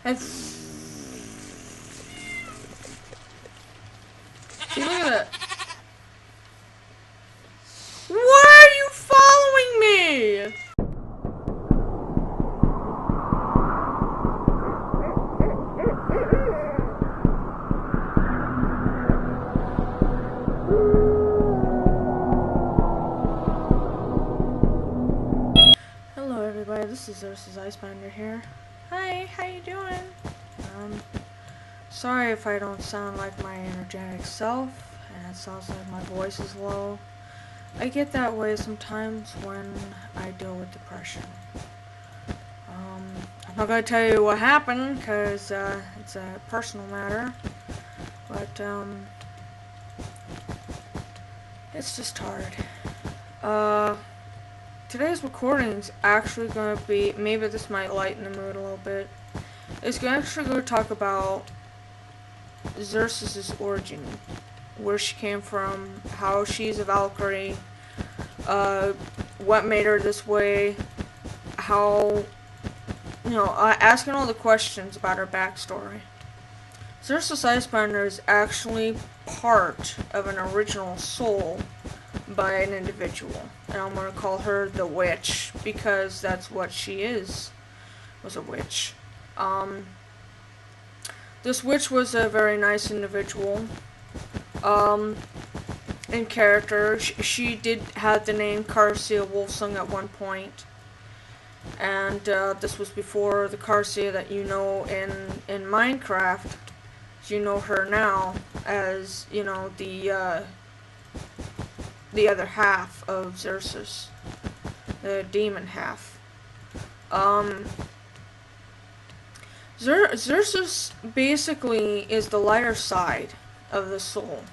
And see, look at that. Why are you following me? Hello everybody, this is Xerxus Icebinder here. Hi, how you doing? Sorry if I don't sound like my energetic self, and it sounds like my voice is low. I get that way sometimes when I deal with depression. I'm not going to tell you what happened, because it's a personal matter, but it's just hard. Today's recording is actually going to be, maybe this might lighten the mood a little bit, it's actually going to talk about Xerxus' origin, where she came from, how she's a Valkyrie, what made her this way, how, asking all the questions about her backstory. Xerxus Icebinder is actually part of an original soul by an individual, and I'm going to call her the witch, because that's what she is, was a witch. This witch was a very nice individual. In character, she did have the name Carsia Wolfsong at one point, and this was before the Carsia that you know in Minecraft. You know her now as, the other half of Xerxus, the demon half. Xerxus basically is the lighter side of the soul.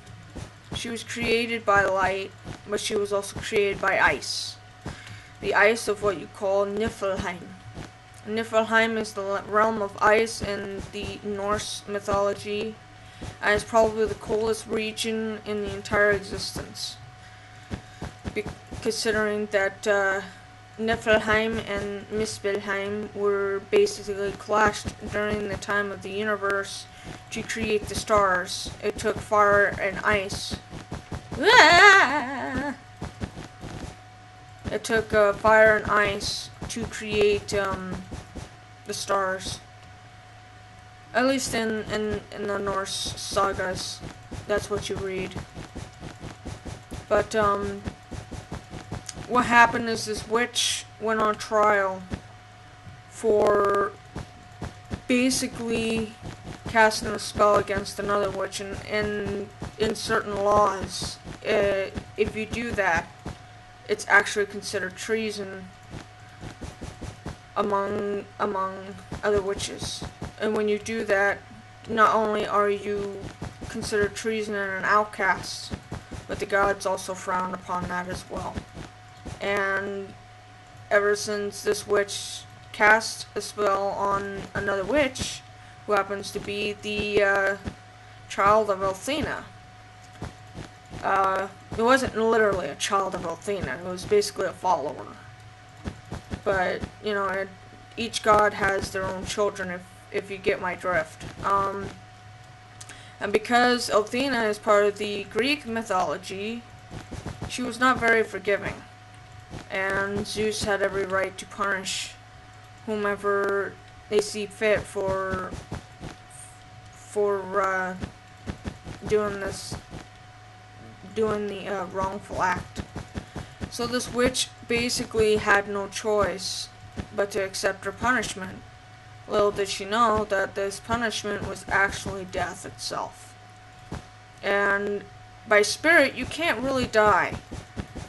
She was created by light, but she was also created by ice. The ice of what you call Niflheim. Niflheim is the realm of ice in the Norse mythology, and it's probably the coldest region in the entire existence. Considering that Niflheim and Muspelheim were basically clashed during the time of the universe to create the stars. It took fire and ice. It took fire and ice to create the stars. At least in the Norse sagas, that's what you read. But what happened is this witch went on trial for basically casting a spell against another witch, and in certain laws, if you do that, it's actually considered treason among other witches. And when you do that, not only are you considered treason and an outcast, but the gods also frown upon that as well. And ever since this witch cast a spell on another witch, who happens to be the child of Athena. It wasn't literally a child of Athena, it was basically a follower. But, each god has their own children, if you get my drift. And because Athena is part of the Greek mythology, she was not very forgiving. And Zeus had every right to punish whomever they see fit for doing the wrongful act. So this witch basically had no choice but to accept her punishment. Little did she know that this punishment was actually death itself. And by spirit, you can't really die,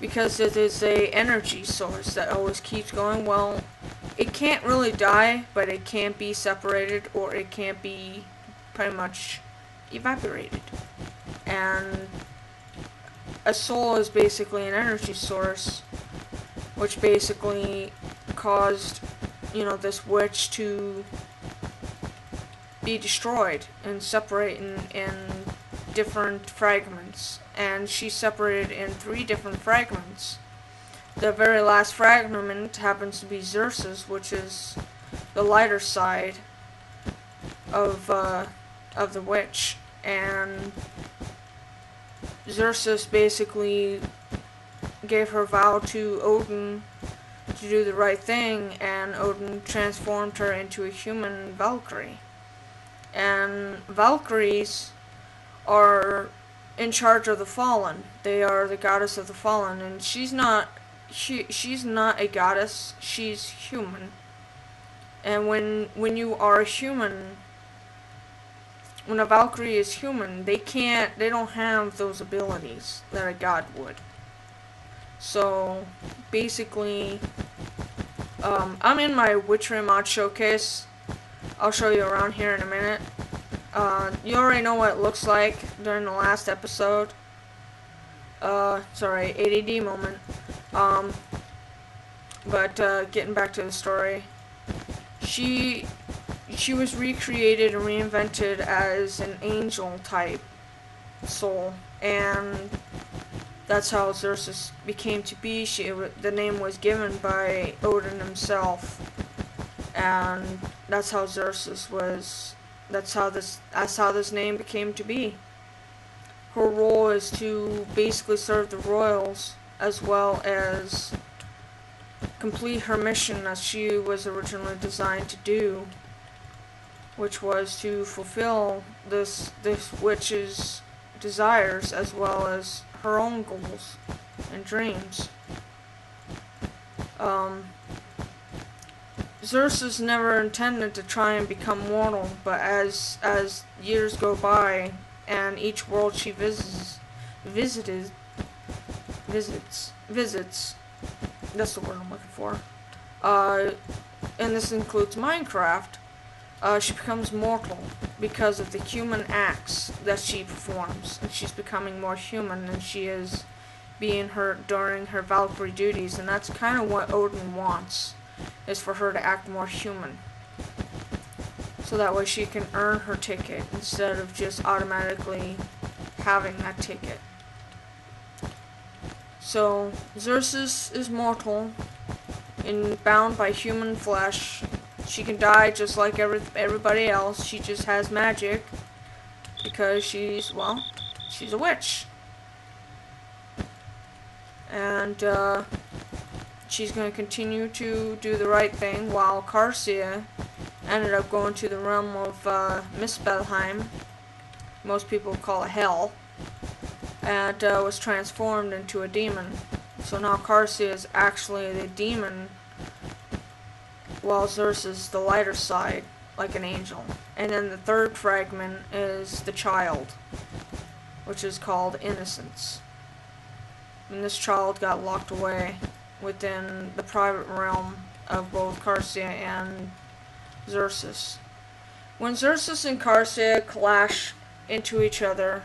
because it is a energy source that always keeps going. Well, it can't really die, but it can't be separated, or it can't be pretty much evaporated. And a soul is basically an energy source, which basically caused, this witch to be destroyed and separate in different fragments. And she separated in 3 different fragments. The very last fragment happens to be Xerxus, which is the lighter side, of the witch, and Xerxus basically gave her vow to Odin to do the right thing, and Odin transformed her into a human Valkyrie. And Valkyries are in charge of the fallen. They are the goddess of the fallen, and she's not a goddess, she's human. And when you are a human, when a Valkyrie is human, they don't have those abilities that a god would. So basically, I'm in my Witchery mod showcase. I'll show you around here in a minute. You already know what it looks like during the last episode. Sorry, ADD moment. But getting back to the story, she was recreated and reinvented as an angel type soul, and that's how Xerxus became to be. The name was given by Odin himself, and that's how Xerxus was. That's how this name became to be. Her role is to basically serve the royals, as well as complete her mission as she was originally designed to do, which was to fulfill this witch's desires as well as her own goals and dreams. Xerxus never intended to try and become mortal, but as years go by and each world she visits, that's the word I'm looking for, and this includes Minecraft, she becomes mortal because of the human acts that she performs, and she's becoming more human than she is being during her Valkyrie duties, and that's kind of what Odin wants, is for her to act more human, so that way she can earn her ticket instead of just automatically having that ticket. So Xerxus is mortal and bound by human flesh. She can die just like everybody else. She just has magic because she's a witch. And she's going to continue to do the right thing, while Carsia ended up going to the realm of Muspelheim. Most people call it hell. And was transformed into a demon. So now Carsia is actually the demon, while Xerxus is the lighter side, like an angel. And then the third fragment is the child, which is called Innocence. And this child got locked away within the private realm of both Carsia and Xerxus. When Xerxus and Carsia clash into each other,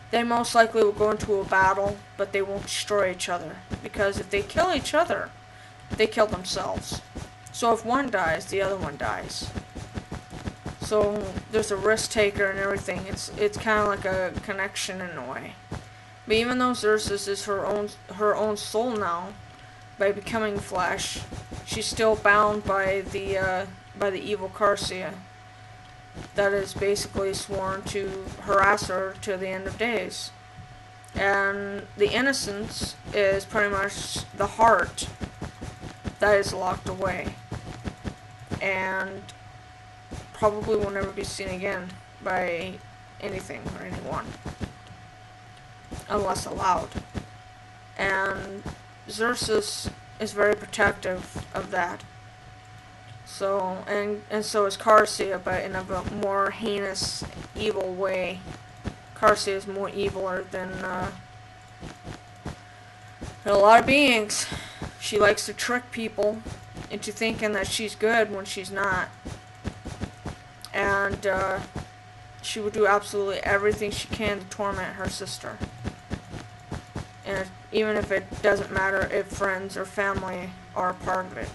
they most likely will go into a battle, but they won't destroy each other. Because if they kill each other, they kill themselves. So if one dies, the other one dies. So there's a risk taker and everything. It's kind of like a connection in a way. But even though Xerxus is her own soul now, by becoming flesh, she's still bound by the evil Carsia that is basically sworn to harass her to the end of days. And the innocence is pretty much the heart that is locked away and probably will never be seen again by anything or anyone unless allowed. And Xerxus is very protective of that. So, and so is Carsia, but in a more heinous, evil way. Carsia is more eviler than a lot of beings. She likes to trick people into thinking that she's good when she's not. And she will do absolutely everything she can to torment her sister. And even if it doesn't matter if friends or family are a part of it.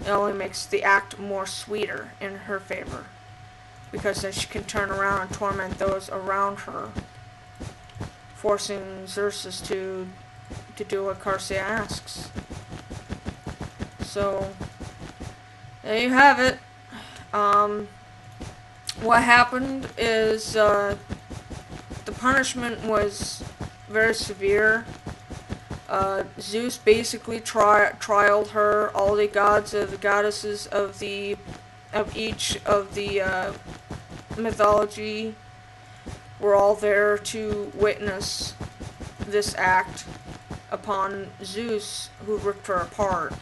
It only makes the act more sweeter in her favor, because then she can turn around and torment those around her, forcing Xerxus to do what Carsia asks. So there you have it. what happened is the punishment was very severe. Zeus basically trialed her. All the gods and the goddesses of each of the mythology were all there to witness this act upon Zeus, who ripped her apart.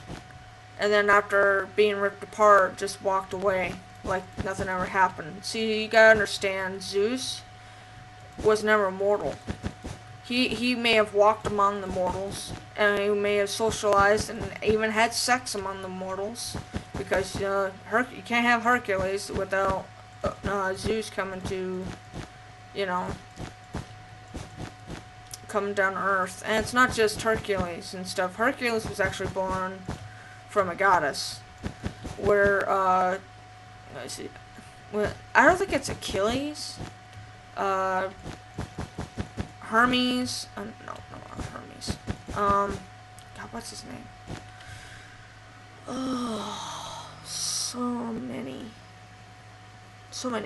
And then after being ripped apart, just walked away like nothing ever happened. See, you gotta understand, Zeus was never mortal. He may have walked among the mortals, and he may have socialized and even had sex among the mortals, because you can't have Hercules without Zeus coming to, coming down to Earth. And it's not just Hercules and stuff. Hercules was actually born from a goddess, where let's see, well, I don't think it's Achilles. Hermes. No, not Hermes. God, what's his name? Oh, so many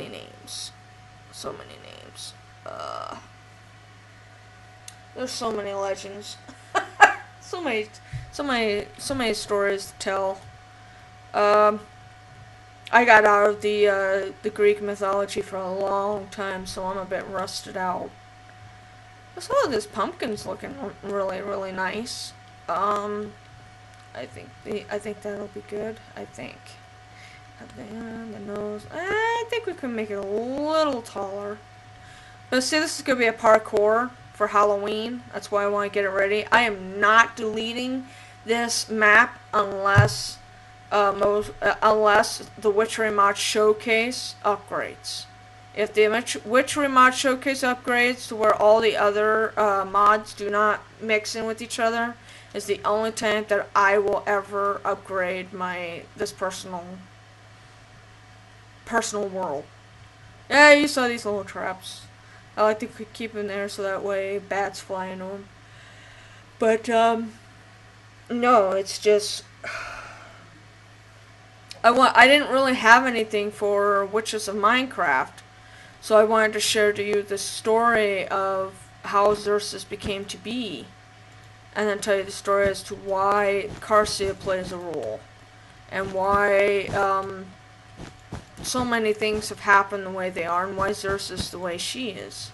names. There's so many legends. so many stories to tell. I got out of the Greek mythology for a long time, so I'm a bit rusted out. Some of this pumpkin's looking really, really nice. I think that'll be good. I think. And the nose. I think we can make it a little taller. But see, this is gonna be a parkour for Halloween. That's why I want to get it ready. I am not deleting this map unless the Witchery mod showcase upgrades. If the Witchery mod showcase upgrades to where all the other mods do not mix in with each other, is the only time that I will ever upgrade this personal world. Yeah, you saw these little traps. I like to keep them there so that way bats fly into them. But no, it's just I didn't really have anything for Witches of Minecraft. So I wanted to share to you the story of how Xerxus became to be, and then tell you the story as to why Carsia plays a role, and why so many things have happened the way they are, and why Xerxus the way she is.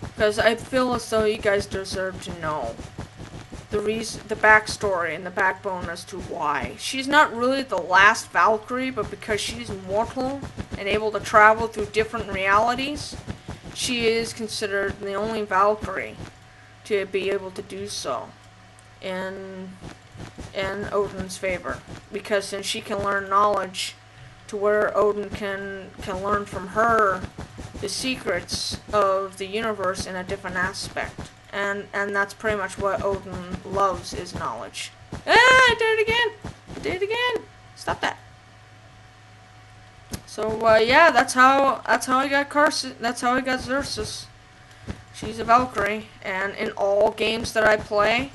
Because I feel as though you guys deserve to know the backstory and the backbone as to why. She's not really the last Valkyrie, but because she's mortal and able to travel through different realities, she is considered the only Valkyrie to be able to do so in Odin's favor. Because then she can learn knowledge to where Odin can learn from her the secrets of the universe in a different aspect. And that's pretty much what Odin loves, is knowledge. I did it again! Stop that. So, yeah, that's how I got Carsia. That's how I got Xerxus. She's a Valkyrie. And in all games that I play,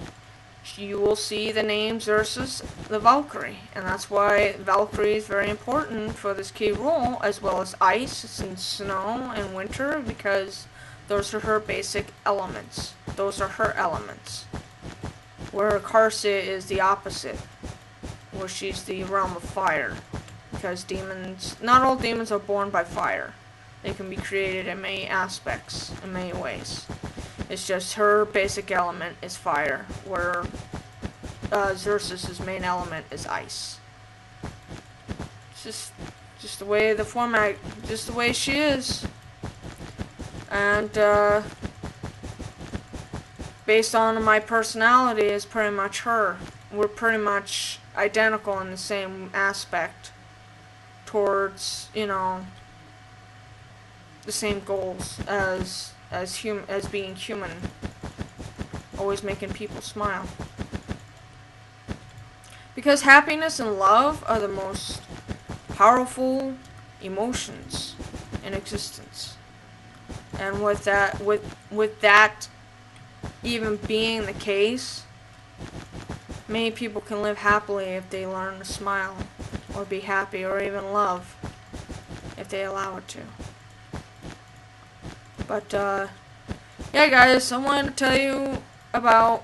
you will see the name Xerxus the Valkyrie. And that's why Valkyrie is very important for this key role, as well as ice and snow and winter, because those are her basic elements. Those are her elements. Where Carsia is the opposite. Where she's the realm of fire. Because not all demons are born by fire. They can be created in many aspects, in many ways. It's just her basic element is fire, where Xerxus' main element is ice. It's just the way the format, just the way she is. And based on my personality is pretty much her. We're pretty much identical in the same aspect towards, the same goals as being human. Always making people smile. Because happiness and love are the most powerful emotions in existence. And with that even being the case, many people can live happily if they learn to smile, or be happy, or even love. if they allow it to. But, yeah, guys, I wanted to tell you about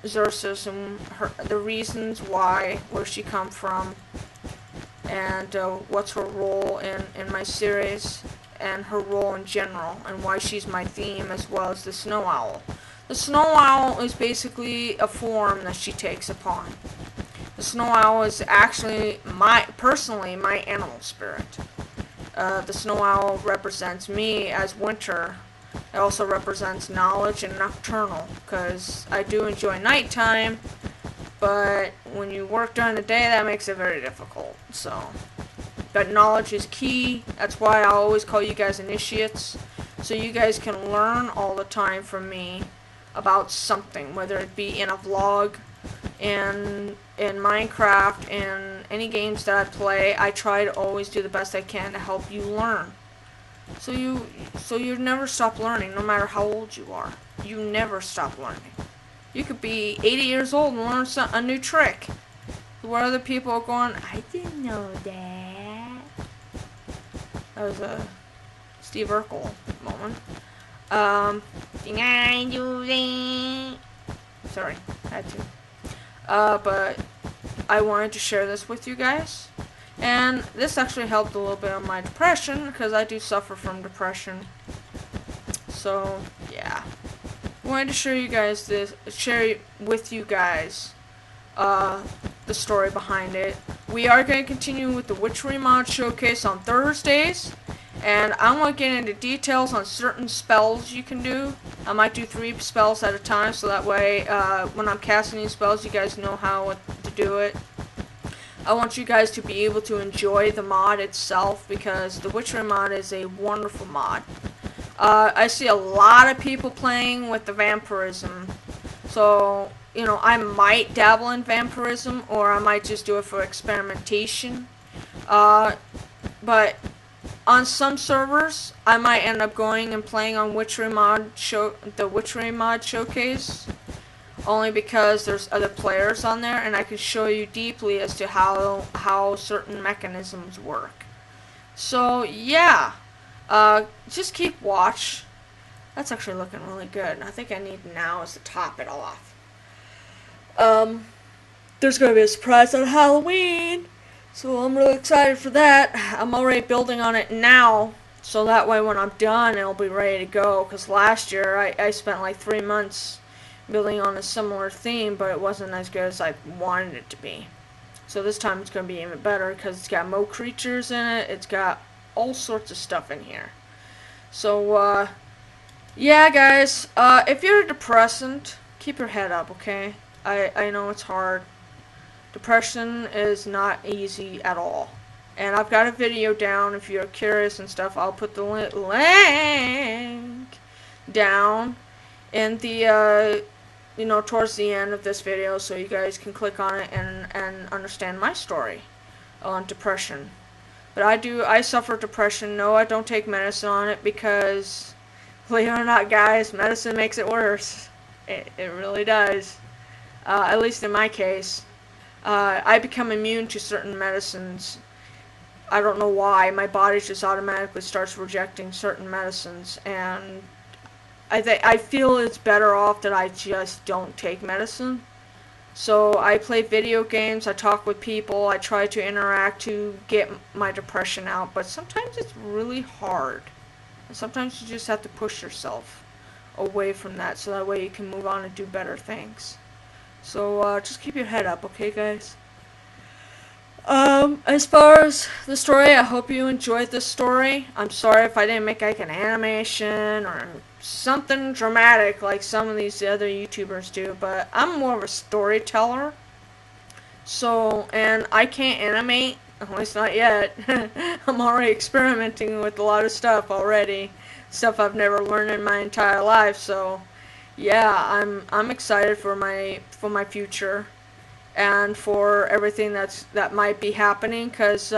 Xerxus and the reasons why, where she come from, and what's her role in my series, and her role in general, and why she's my theme, as well as the snow owl. The snow owl is basically a form that she takes upon. The snow owl is actually personally my animal spirit. The snow owl represents me as winter. It also represents knowledge and nocturnal, because I do enjoy nighttime, but when you work during the day, that makes it very difficult. So, but knowledge is key. That's why I always call you guys initiates, so you guys can learn all the time from me about something, whether it be in a vlog, in Minecraft, in any games that I play. I try to always do the best I can to help you learn. So you never stop learning, no matter how old you are. You never stop learning. You could be 80 years old and learn a new trick, where other people are going, I didn't know that. That was a Steve Urkel moment. Did I do that? Sorry, had to. But I wanted to share this with you guys. And this actually helped a little bit on my depression, because I do suffer from depression. So, yeah. I wanted to share with you guys the story behind it. We are going to continue with the Witchery mod showcase on Thursdays. And I'm going to get into details on certain spells you can do. I might do 3 spells at a time, so that way when I'm casting these spells, you guys know how to do it. I want you guys to be able to enjoy the mod itself, because the Witchery mod is a wonderful mod. I see a lot of people playing with the vampirism. So, you know, I might dabble in vampirism, or I might just do it for experimentation. But on some servers, I might end up going and playing on the Witchery mod showcase, only because there's other players on there, and I can show you deeply as to how certain mechanisms work. So yeah, just keep watch. That's actually looking really good. I think I need now is to top it off. There's gonna be a surprise on Halloween, so I'm really excited for that. I'm already building on it now, so that way when I'm done, it'll be ready to go. Because last year I spent like 3 months building on a similar theme, but it wasn't as good as I wanted it to be. So this time it's going to be even better, because it's got more creatures in it, it's got all sorts of stuff in here. So yeah guys, if you're depressant, keep your head up, okay? I know it's hard. Depression is not easy at all. And I've got a video down, if you're curious and stuff, I'll put the link down in the you know, towards the end of this video, so you guys can click on it and understand my story on depression. But I suffer depression. No, I don't take medicine on it, because believe it or not guys, medicine makes it worse. It really does. At least in my case. I become immune to certain medicines. I don't know why. My body just automatically starts rejecting certain medicines, and I feel it's better off that I just don't take medicine. So I play video games, I talk with people, I try to interact to get my depression out, but sometimes it's really hard. And sometimes you just have to push yourself away from that, so that way you can move on and do better things. So just keep your head up, okay guys? As far as the story, I hope you enjoyed this story. I'm sorry if I didn't make like an animation or something dramatic like some of these other YouTubers do, but I'm more of a storyteller. So, and I can't animate, at least not yet. I'm already experimenting with a lot of stuff already. Stuff I've never learned in my entire life, so yeah, I'm excited for my future. And for everything that might be happening, because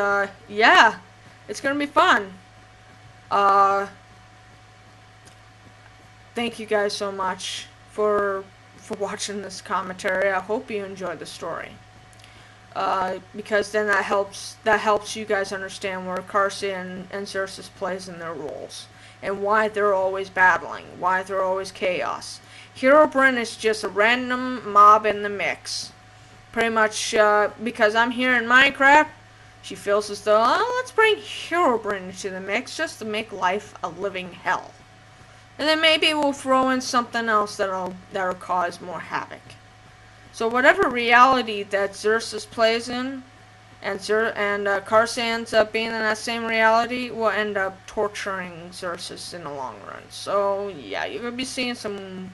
yeah, it's gonna be fun. Thank you guys so much for watching this commentary. I hope you enjoyed the story. because then that helps you guys understand where Carsia and Xerxus plays in their roles, and why they're always battling, why they're always chaos. Herobrine is just a random mob in the mix. Pretty much, because I'm here in Minecraft, she feels as though, oh, let's bring Herobrine into the mix just to make life a living hell. And then maybe we'll throw in something else that'll cause more havoc. So whatever reality that Xerxus plays in, and Carsia ends up being in that same reality, will end up torturing Xerxus in the long run. So yeah, you're gonna be seeing some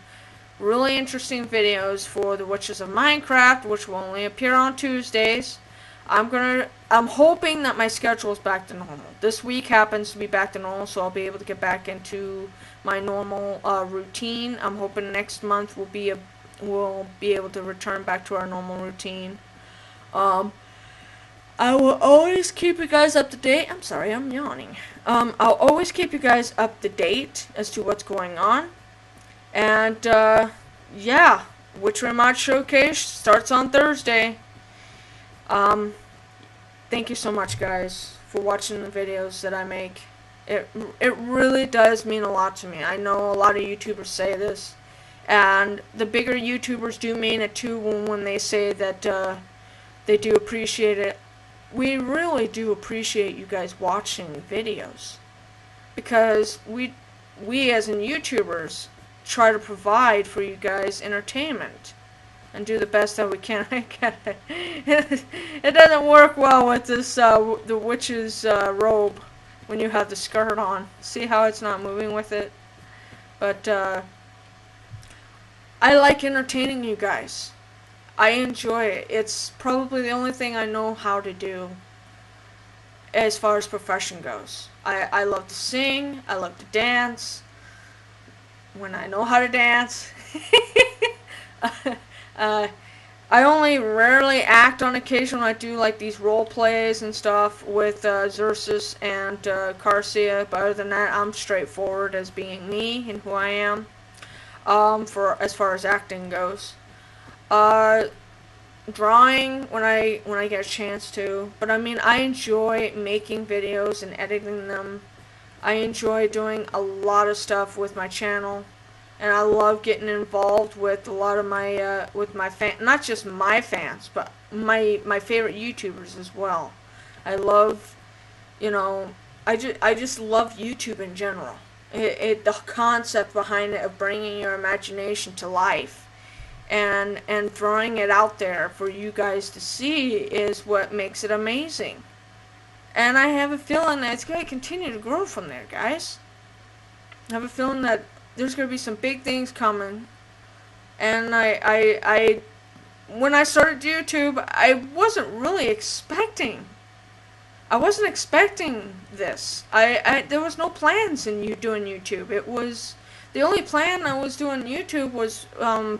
really interesting videos for the Witches of Mystcraft, which will only appear on Tuesdays. I'm hoping that my schedule is back to normal. This week happens to be back to normal, so I'll be able to get back into my normal routine. I'm hoping next month we'll be able to return back to our normal routine. I will always keep you guys up to date. I'm sorry, I'm yawning. I'll always keep you guys up to date as to what's going on. And yeah, Witchery Mod Showcase starts on Thursday. Thank you so much, guys, for watching the videos that I make. It really does mean a lot to me. I know a lot of YouTubers say this, and the bigger YouTubers do mean it too when they say that they do appreciate it. We really do appreciate you guys watching videos, because we as in YouTubers try to provide for you guys entertainment and do the best that we can. It doesn't work well with this the witch's robe when you have the skirt on. See how it's not moving with it? But I like entertaining you guys. I enjoy it. It's probably the only thing I know how to do as far as profession goes. I love to sing, I love to dance when I know how to dance. I only rarely act on occasion when I do like these role plays and stuff with Xerxus and Carsia, but other than that, I'm straightforward as being me and who I am. For as far as acting goes, drawing when I get a chance to. But I mean, I enjoy making videos and editing them. I enjoy doing a lot of stuff with my channel. And I love getting involved with a lot of my, not just my fans, but my favorite YouTubers as well. I love, I just love YouTube in general. The concept behind it of bringing your imagination to life and throwing it out there for you guys to see is what makes it amazing. And I have a feeling that it's going to continue to grow from there, guys. I have a feeling that there's going to be some big things coming. And when I started YouTube, I wasn't really expecting. I wasn't expecting this. There was no plans in doing YouTube. It was, the only plan I was doing YouTube was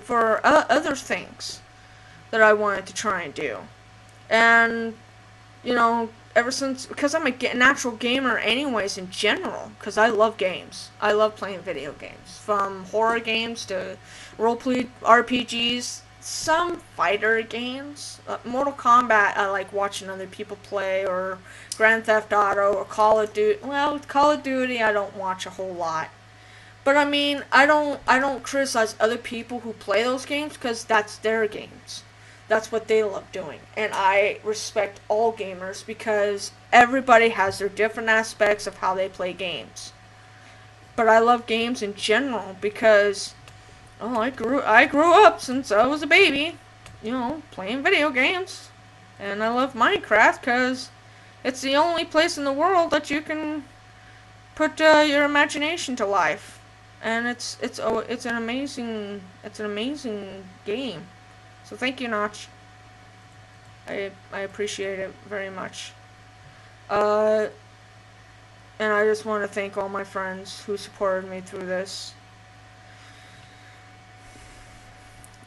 for other things that I wanted to try and do. And, ever since, because I'm a natural gamer anyways in general, because I love games. I love playing video games, from horror games to roleplay RPGs, some fighter games. Mortal Kombat, I like watching other people play, or Grand Theft Auto, or Call of Duty. Well, with Call of Duty, I don't watch a whole lot. But I mean, I don't criticize other people who play those games, because that's their games. That's what they love doing. And I respect all gamers, because everybody has their different aspects of how they play games. But I love games in general because, oh, I grew up since I was a baby, playing video games. And I love Minecraft because it's the only place in the world that you can put your imagination to life. And it's an amazing game. So thank you, Notch. I appreciate it very much. And I just want to thank all my friends who supported me through this.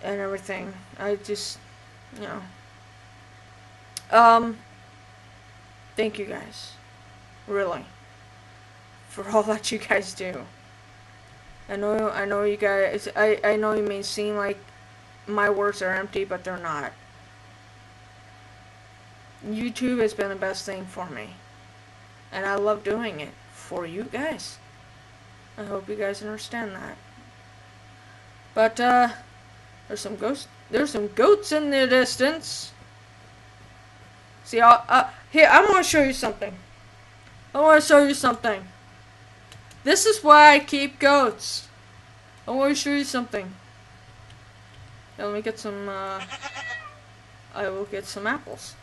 And everything. I just, thank you guys. Really. For all that you guys do. I know you guys, I know you may seem like my words are empty, but they're not. YouTube has been the best thing for me. And I love doing it for you guys. I hope you guys understand that. But, there's some goats in the distance. See, here, I want to show you something. This is why I keep goats. I want to show you something. Now, let me get some, I will get some apples.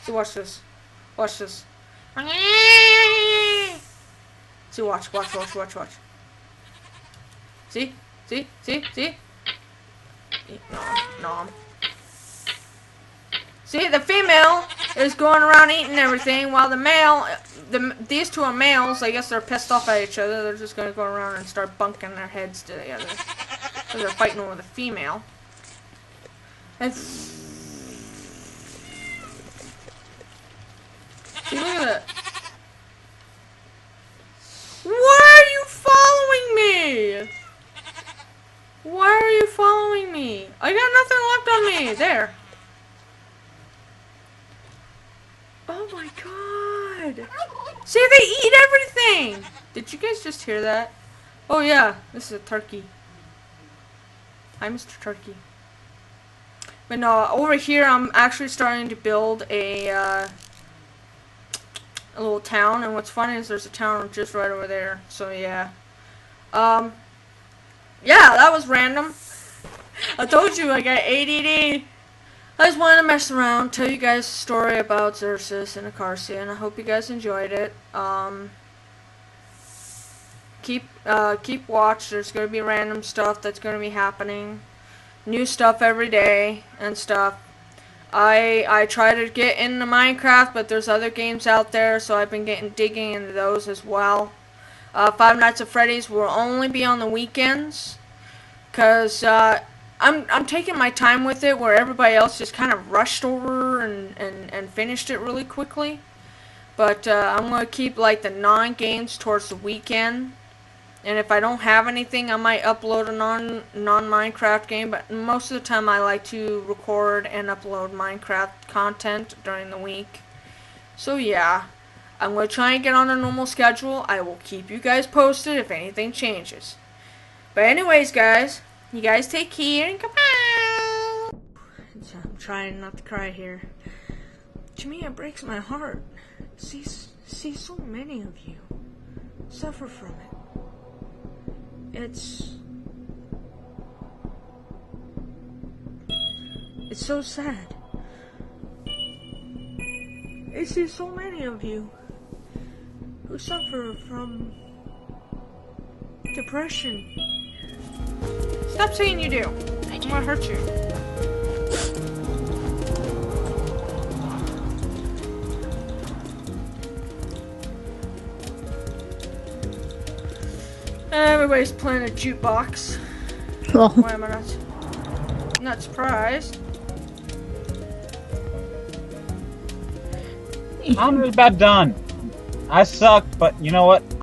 So watch this. Watch this. See, watch. See? Nom. See, the female is going around eating everything, while the male, these two are males. I guess they're pissed off at each other. They're just gonna go around and start bunking their heads together. So they're fighting over the female. And see, look at that. Why are you following me? Why are you following me? I got nothing left on me. There. Oh my god. See, they eat everything. Did you guys just hear that? Oh yeah, this is a turkey. Hi, Mr. Turkey. But no, over here I'm actually starting to build a little town, and what's funny is there's a town just right over there. So yeah. Yeah, that was random. I told you I got ADD. I just wanted to mess around, tell you guys a story about Xerxus and Carsia, and I hope you guys enjoyed it. Keep watch. There's gonna be random stuff that's gonna be happening, new stuff every day and stuff. I try to get into Minecraft, but there's other games out there, so I've been digging into those as well. Five Nights at Freddy's will only be on the weekends, cause I'm taking my time with it, where everybody else just kind of rushed over and finished it really quickly. But I'm gonna keep like the non-games towards the weekend, and if I don't have anything, I might upload a non-Minecraft game. But most of the time, I like to record and upload Minecraft content during the week. So yeah. I'm going to try and get on a normal schedule. I will keep you guys posted if anything changes. But anyways, guys, you guys take care and goodbye. I'm trying not to cry here. To me, it breaks my heart. See so many of you suffer from it. It's so sad. I see so many of you who suffer from depression. Stop saying you do. I'm gonna hurt you. Everybody's playing a jukebox. Oh. Why am I not surprised? I'm about done. I sucked, but you know what?